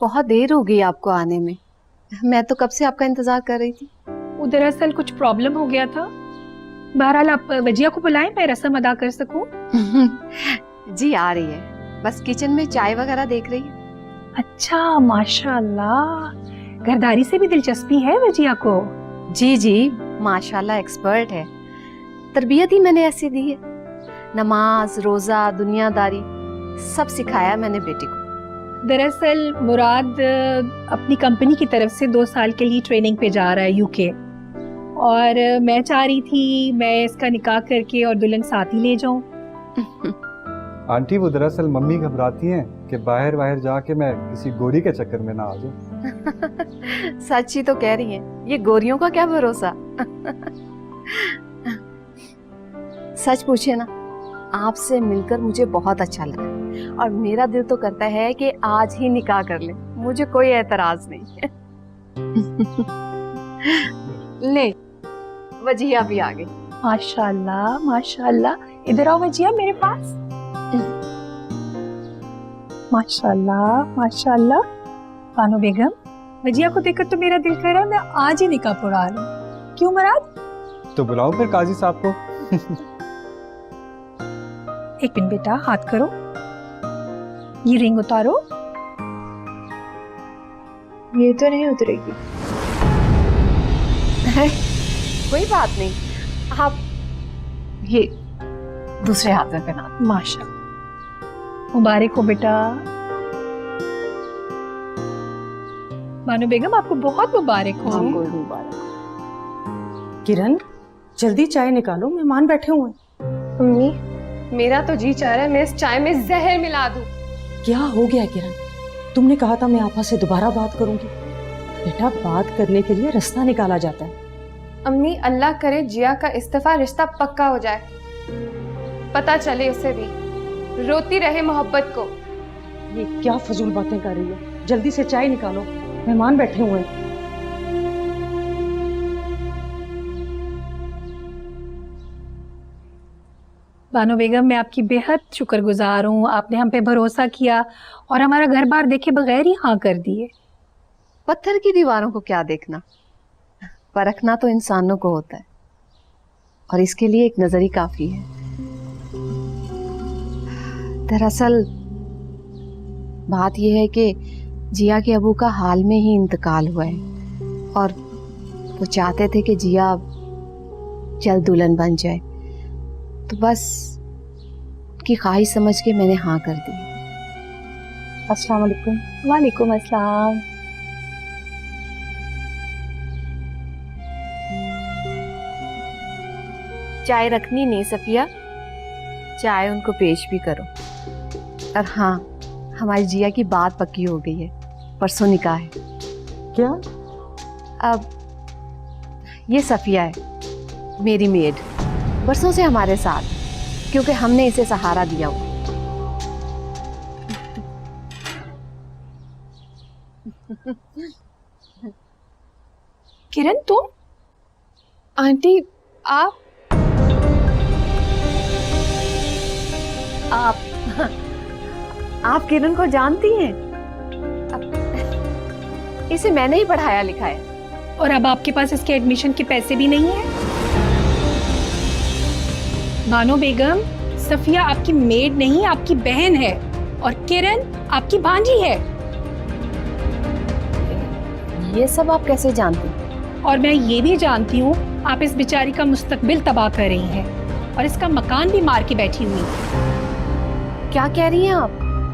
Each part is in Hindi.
बहुत देर हो गई आपको आने में। मैं तो कब से आपका इंतजार कर रही थी। वो दरअसल कुछ प्रॉब्लम हो गया था। बहरहाल आप वजिया को बुलाएं, मैं रस्म अदा कर सकूं। जी आ रही है, बस किचन में चाय वगैरह देख रही है। अच्छा, माशाल्लाह, घरदारी से भी दिलचस्पी है वजिया को। जी जी, माशाल्लाह एक्सपर्ट है। तरबियत ही मैंने ऐसी दी है, नमाज रोजा दुनियादारी सब सिखाया मैंने बेटी को। दरअसल मुराद अपनी कंपनी की तरफ से 2 साल के लिए ट्रेनिंग पे जा रहा है यूके, और मैं चाह रही थी मैं इसका निकाह करके और दुल्हन साथ ही ले जाऊं। आंटी वो दरअसल मम्मी घबराती हैं कि बाहर जाके मैं किसी गोरी के चक्कर में ना आ जाऊं। सच ही तो कह रही हैं, ये गोरियों का क्या भरोसा। सच पूछिए ना, आपसे मिलकर मुझे बहुत अच्छा लगा और मेरा दिल तो करता है कि आज ही निकाह कर ले, मुझे कोई एतराज नहीं। ले वजिया भी आ गई। माशाल्लाह माशाल्लाह, इधर आओ वजिया मेरे पास। माशाल्लाह माशाल्लाह। बानो बेगम, वजिया को देखकर तो मेरा दिल कर रहा है मैं आज ही निकाह पढ़ा लूं। क्यों मुराद? तो बुलाओ फिर काजी साहब को। एक मिनट बेटा, हाथ करो, ये रिंग उतारो। ये तो नहीं उतरेगी। कोई बात नहीं, आप ये दूसरे हाथ में पहना। माशाल्लाह, मुबारक हो बेटा। बानो बेगम, आपको बहुत मुबारक हो। किरण, जल्दी चाय निकालो, मेहमान बैठे हुए हैं। अम्मी, मेरा तो जी चाह रहा है मैं इस चाय में जहर मिला दूं। क्या हो गया किरण? तुमने कहा था मैं आपा से दोबारा बात करूंगी। बेटा, बात करने के लिए रास्ता निकाला जाता है। अम्मी, अल्लाह करे जिया का इस्तीफा रिश्ता पक्का हो जाए, पता चले उसे भी, रोती रहे मोहब्बत को। ये क्या फजूल बातें कर रही है? जल्दी से चाय निकालो, मेहमान बैठे हुए हैं। बानो बेगम, मैं आपकी बेहद शुक्रगुजार हूँ। आपने हम पे भरोसा किया और हमारा घर बार देखे बगैर ही हाँ कर दिए। पत्थर की दीवारों को क्या देखना, परखना तो इंसानों को होता है, और इसके लिए एक नजर ही काफी है। दरअसल बात यह है कि जिया के अबू का हाल में ही इंतकाल हुआ है और वो चाहते थे कि जिया जल्द दुल्हन बन जाए, तो बस उनकी ख्वाहिश समझ के मैंने हाँ कर दी। अस्सलाम वालेकुम। वालेकुम अस्सलाम। चाय रखनी नहीं सफिया, चाय उनको पेश भी करो। और हाँ, हमारी जिया की बात पक्की हो गई है, परसों निकाह है। क्या? अब ये सफिया है, मेरी मेड, बरसों से हमारे साथ, क्योंकि हमने इसे सहारा दिया हुआ। किरण, तुम? आंटी, आप किरण को जानती हैं? इसे मैंने ही पढ़ाया लिखाया। और अब आपके पास इसके एडमिशन के पैसे भी नहीं है? बानो बेगम, सफिया आपकी मेड नहीं, आपकी बहन है, और किरण आपकी भांजी है। ये सब आप कैसे जानती हैं? और मैं ये भी जानती हूँ आप इस बेचारी का मुस्तकबिल तबाह कर रही हैं और इसका मकान भी मार के बैठी हुई हैं। क्या कह रही हैं आप?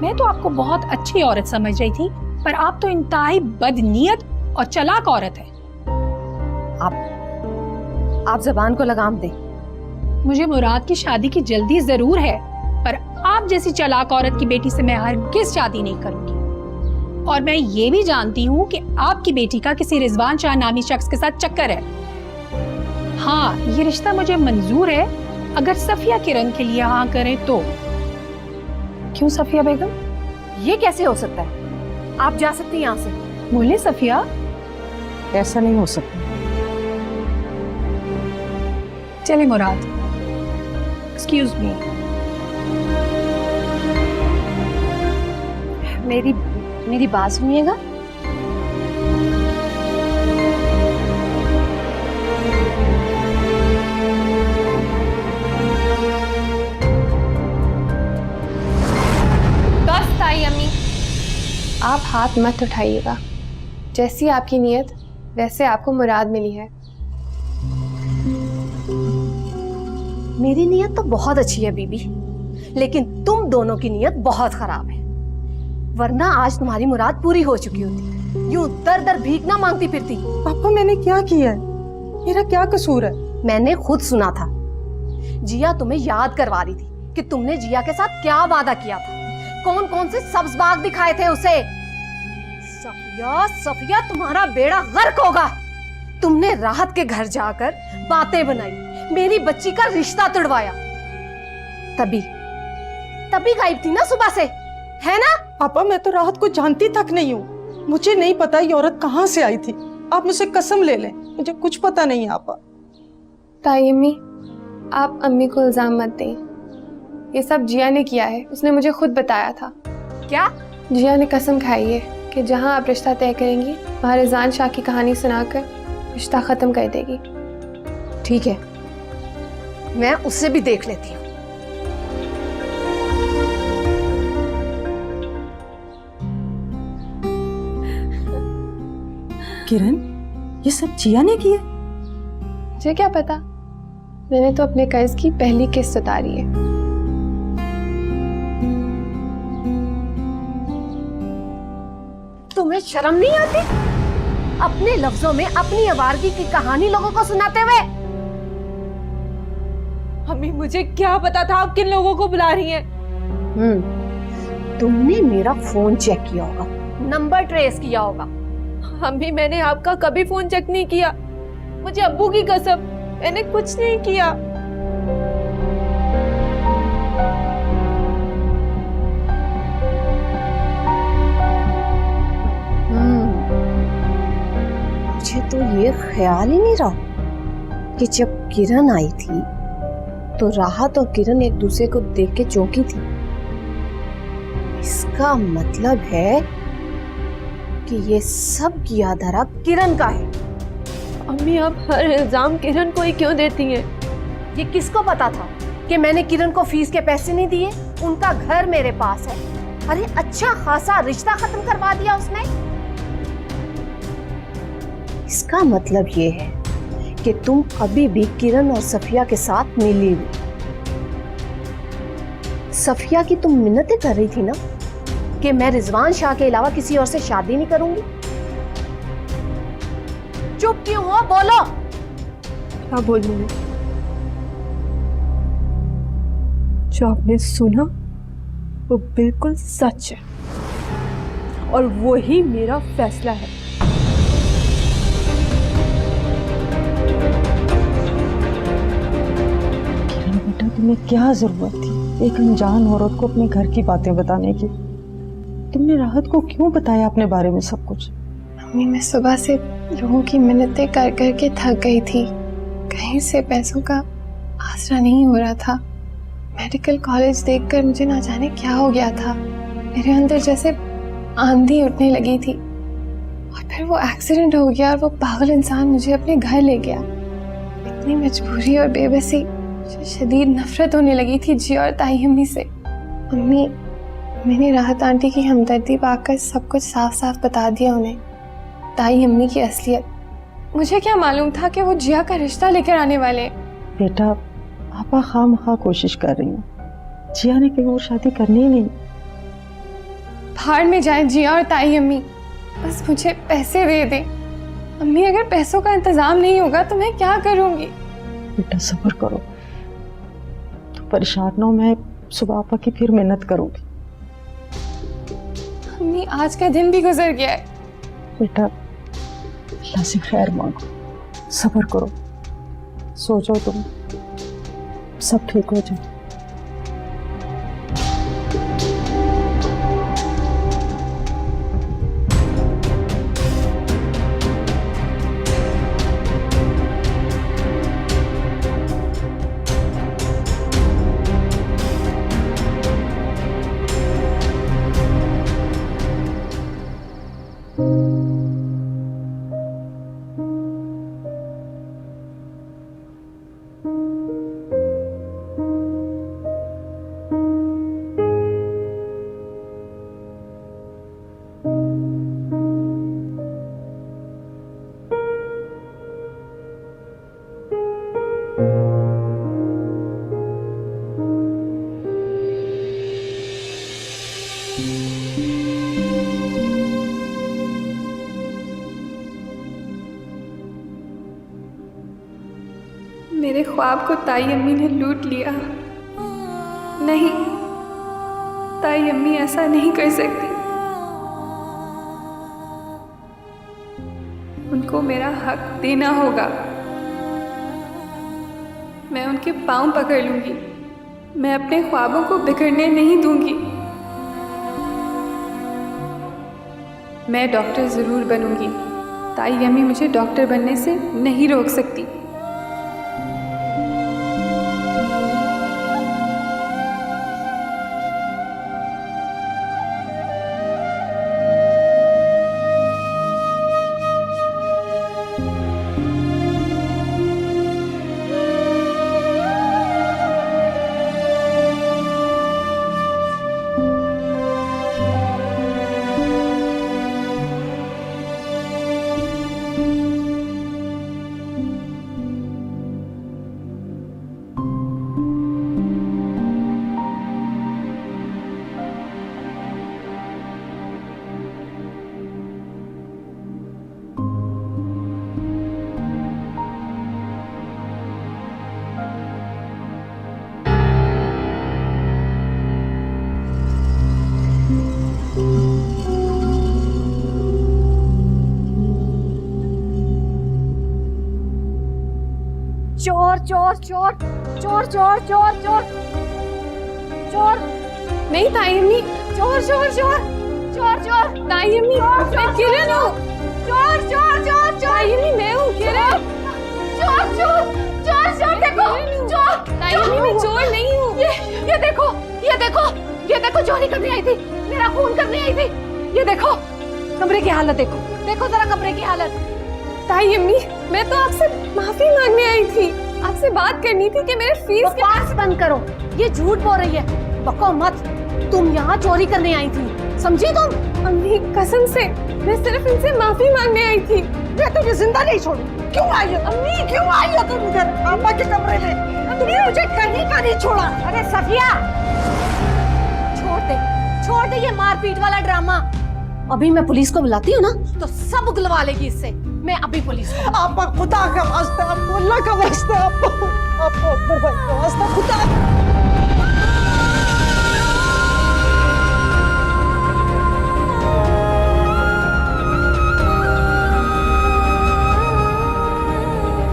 मैं तो आपको बहुत अच्छी औरत समझ रही थी, पर आप तो इंतहाई बदनीयत और चालाक औरत है। आप जबान को लगाम दें। मुझे मुराद की शादी की जल्दी जरूर है, पर आप जैसी चालाक औरत की बेटी से मैं हरगिज़ शादी नहीं करूंगी। और मैं ये भी जानती हूँ कि आपकी बेटी का किसी रिजवान शाह नामी शख्स के साथ चक्कर है। हाँ, ये रिश्ता मुझे मंजूर है, अगर सफिया किरण के लिए हाँ करें तो। क्यों सफिया बेगम? ये कैसे हो सकता है? आप जा सकती हैं यहाँ से। बोले सफिया। ऐसा नहीं हो सकता। चले मुराद। Excuse me. मेरी मेरी बात सुनिएगा। बस ताई अम्मी, आप हाथ मत उठाइएगा। जैसी आपकी नीयत वैसे आपको मुराद मिली है। मेरी नीयत तो बहुत अच्छी है बीबी, लेकिन तुम दोनों की नीयत बहुत खराब है, वरना आज तुम्हारी मुराद पूरी हो चुकी होती। यूं दर दर भीख ना मांगती फिरती। पापा मैंने क्या किया है? मेरा क्या कसूर है? मैंने खुद सुना था, जिया तुम्हें याद करवा रही थी कि तुमने जिया के साथ क्या वादा किया था, कौन कौन से सब्ज बाग दिखाए थे उसे। सफिया सफिया तुम्हारा बेड़ा गर्क होगा। तुमने राहत के घर जाकर बातें बनाई, मेरी बच्ची का रिश्ता तुड़वाया। तभी तभी गायब थी ना सुबह से, है ना? पापा मैं तो राहत को जानती तक नहीं हूँ, मुझे नहीं पता ये औरत कहाँ से आई थी। आप मुझसे कसम ले लें, मुझे कुछ पता नहीं है। आपा ताई अम्मी, आप अम्मी को इल्जाम मत दें। ये सब जिया ने किया है, उसने मुझे खुद बताया था। क्या? जिया ने कसम खाई है कि जहाँ आप रिश्ता तय करेंगी वहाँ रिजवान शाह की कहानी सुनाकर रिश्ता खत्म कर देगी। ठीक है, मैं उससे भी देख लेती हूँ। किरण, ये सब जिया ने किया? मुझे क्या पता, मैंने तो अपने कर्ज की पहली किस्त उतारी है। तुम्हें शर्म नहीं आती अपने लफ्जों में अपनी आवारगी की कहानी लोगों को सुनाते हुए? अम्मी मुझे क्या पता था आप किन लोगों को बुला रही हैं। तुमने मेरा फोन चेक किया होगा, नंबर ट्रेस किया होगा। अम्मी मैंने आपका कभी फोन चेक नहीं किया, मुझे अब्बू की कसम, मैंने कुछ नहीं किया। मुझे तो ये ख्याल ही नहीं रहा कि जब किरण आई थी तो राहत और किरण एक दूसरे को देख के चौंकी थी। इसका मतलब है कि ये सब किया धरा किरण का है। अम्मी आप हर इल्जाम किरण को ही क्यों देती हैं? ये किसको पता था कि मैंने किरण को फीस के पैसे नहीं दिए? उनका घर मेरे पास है। अरे अच्छा खासा रिश्ता खत्म करवा दिया उसने। इसका मतलब ये है कि तुम अभी भी किरण और सफिया के साथ मिली हुई। सफिया की तुम मिन्नतें कर रही थी ना कि मैं रिजवान शाह के अलावा किसी और से शादी नहीं करूंगी। चुप क्यों हो? बोलो। क्या बोलूं मैं? जो आपने सुना वो बिल्कुल सच है और वही मेरा फैसला है। किरण बेटा, तुम्हें क्या जरूरत थी एक अनजान औरत को अपने घर की बातें बताने की? तुमने राहत को क्यों बताया अपने बारे में सब कुछ? मम्मी मैं सुबह से लोगों की मिन्नतें कर कर के थक गई थी। कहीं से पैसों का आसरा नहीं हो रहा था। मेडिकल कॉलेज देखकर मुझे ना जाने क्या हो गया था। मेरे अंदर जैसे आंधी उठने लगी थी और फिर वो एक्सीडेंट हो गया और वो पागल इंसान मुझे अपने घर ले गया। इतनी मजबूरी और बेबसी, मुझे शदीद नफरत होने लगी थी जी और ताई अम्मी से। अम्मी, मैंने राहत आंटी की हमदर्दी पाकर सब कुछ साफ साफ बता दिया उन्हें, ताई अम्मी की असलियत। मुझे क्या मालूम था कि वो जिया का रिश्ता लेकर आने वाले। बेटा, आपा खामखा कोशिश कर रही हूँ। जिया ने कहीं और शादी करनी ही नहीं। भाड़ में जाए जिया और ताई अम्मी, बस मुझे पैसे दे दे। अम्मी अगर पैसों का इंतजाम नहीं होगा तो मैं क्या करूंगी? बेटा सब्र करो, तो परेशान ना हो, मैं सुबह आपा की फिर मेहनत करूंगी। अम्मी आज का दिन भी गुजर गया है। बेटा अल्लाह से खैर मांगो, सब्र करो, सो जाओ, तुम सब ठीक हो जाए। ख्वाब को ताई अम्मी ने लूट लिया। नहीं, ताई अम्मी ऐसा नहीं कर सकती। उनको मेरा हक देना होगा। मैं उनके पांव पकड़ लूंगी। मैं अपने ख्वाबों को बिखरने नहीं दूंगी। मैं डॉक्टर ज़रूर बनूंगी। ताई अम्मी मुझे डॉक्टर बनने से नहीं रोक सकती। चोर चोर चोर चोर चोर चोर चोर चोर। नहीं ताई अम्मी, चोर चोर चोर चोर चोर। ताई अम्मी, मैं किरण हूँ। चोर चोर चोर चोर। ताई अम्मी, मैं हूँ किरण। चोर चोर चोर चोर। देखो चोर। ताई अम्मी, मैं चोर नहीं हूँ। ये देखो, ये देखो, ये देखो, चोरी करने आई थी, मेरा खून करने आई थी। ये देखो कमरे की हालत, देखो देखो जरा कमरे की हालत। ताई अम्मी, मैं तो आपसे माफी मांगने आई थी। आपसे बात करनी थी कि मेरे फीस के... बकवास बंद करो, ये झूठ बोल रही है। बको मत, तुम यहाँ चोरी करने आई थी, समझी तुम? अम्मी कसम से मैं सिर्फ इनसे माफी मांगने आई थी। मैं तुझे जिंदा नहीं छोड़ू। क्यों आई हो अम्मी? क्यों आई हो तुम इधर पापा के कमरे में? तुमने मुझे कहीं का नहीं छोड़ा। अरे सफिया, छोड़ दे ये मारपीट वाला ड्रामा। अभी मैं पुलिस को बुलाती हूँ ना तो सब उगलवा लेगी इससे। मैं अभी पुलिस को... आप खुदा का वास्ता, आप अल्लाह का वास्ता, आप अकबर भाई का वास्ता, खुदा।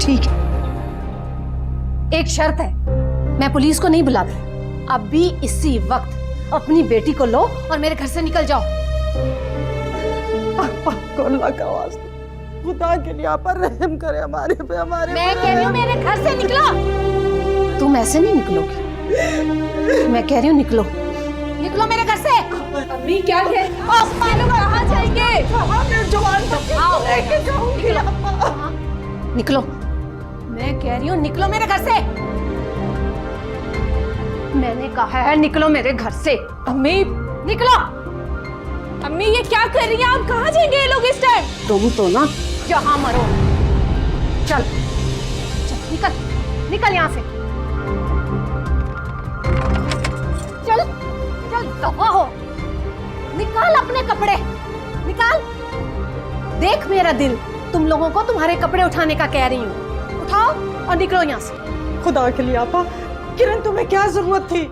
ठीक है, एक शर्त है, मैं पुलिस को नहीं बुलाती। अभी इसी वक्त अपनी बेटी को लो और मेरे घर से निकल जाओ। आपको अल्लाह का वास्ता, खुदा के लिए आप रहम करे हमारे पे, हमारे। मैं कह रही हूँ मेरे घर से निकलो। तुम ऐसे नहीं निकलोगी, मैं कह रही हूँ निकलो, निकलो मेरे घर से। अम्मी क्या कह... कहाँ जाएंगे? लेके जाऊंगी। निकलो, मैं कह रही हूँ निकलो मेरे घर से। मैंने कहा है निकलो मेरे घर से। अम्मी, निकलो। अम्मी ये क्या कर रही हैं आप? कहाँ जाएंगे ये लोग इस टाइम? तुम तो ना जहाँ मरो। चल चल, निकल निकल यहाँ से। चल चल, दफा हो। निकाल अपने कपड़े, निकाल। देख मेरा दिल, तुम लोगों को तुम्हारे कपड़े उठाने का कह रही हूँ। उठाओ और निकलो यहाँ से। खुदा के लिए आपा, किरण तुम्हें क्या जरूरत थी?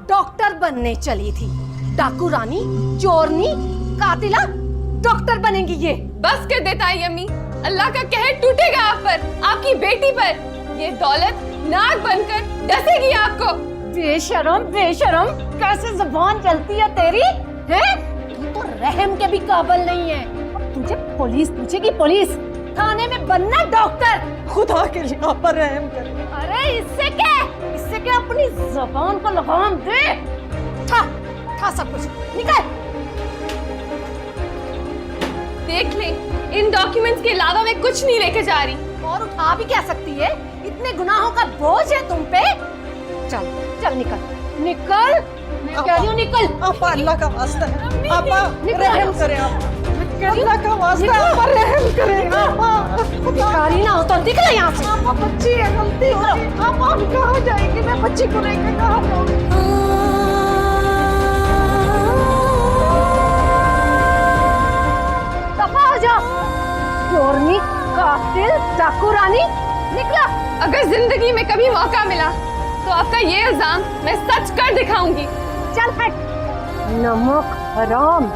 डॉक्टर बनने चली थी। डाकू रानी, चोरनी, कातिला, डॉक्टर बनेंगी ये। बस कर दे ताई अम्मी, अल्लाह का कहर टूटेगा आप पर, आपकी बेटी पर। ये दौलत नाग बनकर डसेगी आपको। बेशरम बेशरम, कैसे जुबान चलती है तेरी, हैं? तू तो रहम के भी काबिल नहीं है। अब तुझे पुलिस पूछेगी, पुलिस थाने में बनना डॉक्टर। खुदा के लिए आपा रहम करे। अरे इससे क्या, इससे क्या, अपनी जुबान को लगाम दे। था सब कुछ, निकल। देख ले, इन डॉक्यूमेंट्स के अलावा मैं कुछ नहीं लेके जा रही। और उठा भी क्या सकती है? इतने गुनाहों का बोझ है तुम पे। चल चल निकल, निकल, मैं कह रही हूँ निकल। आपा अल्लाह का वास्ता है, आपा रहम करे। आप अल्लाह का वास्ता, निकल। आपा रहम करे। आपा भिखारी ना हो तो निकल यहाँ से। आपा बच्ची है, गलती हो गई। आपा हम कहाँ जाएंगे? मैं बच्ची को लेकर कहाँ जाऊंगी? दफा हो जाओ, चोरनी, कातिल, डाकू रानी, निकला। अगर जिंदगी में कभी मौका मिला तो आपका ये इल्जाम मैं सच कर दिखाऊंगी। चल हट। नमक हराम।